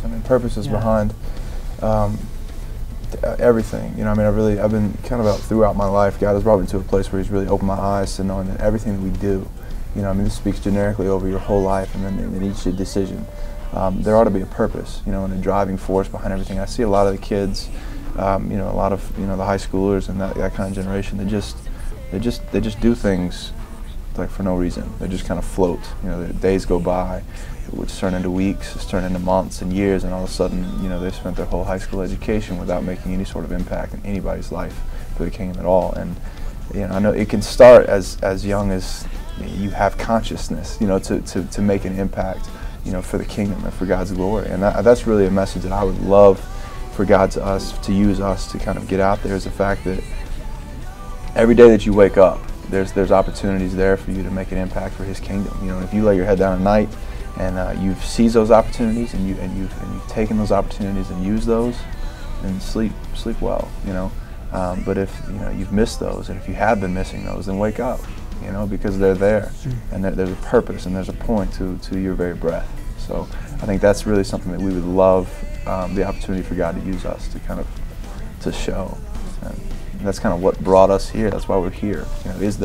I mean, purpose is behind everything. You know, I mean, I've been kind of throughout my life, God has brought me to a place where He's really opened my eyes to knowing that everything that we do, you know, I mean, this speaks generically over your whole life, and then in each decision, there ought to be a purpose, you know, and a driving force behind everything. I see a lot of the kids, you know, a lot of, you know, the high schoolers and that kind of generation. They just do things like for no reason. They just kind of float. You know, the days go by, which turn into weeks, it's turned into months and years, and all of a sudden, you know, they've spent their whole high school education without making any sort of impact in anybody's life for the kingdom at all. And you know, I know it can start as young as you have consciousness, you know, to make an impact, you know, for the kingdom and for God's glory. And that's really a message that I would love for God to use us to kind of get out there, is the fact that every day that you wake up, there's opportunities there for you to make an impact for His kingdom. You know, and if you lay your head down at night and you've seized those opportunities and you've taken those opportunities and used those, then sleep well. You know, but if you know you've missed those, and if you have been missing those, then wake up. You know, because they're there, and there's a purpose and there's a point to your very breath. So I think that's really something that we would love, the opportunity for God to use us to kind of to show. And that's kind of what brought us here. That's why we're here. You know, is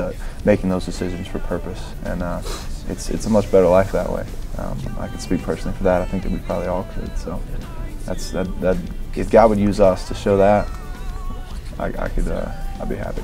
making those decisions for purpose, and it's a much better life that way. I could speak personally for that. I think that we probably all could. So that if God would use us to show that, I'd be happy.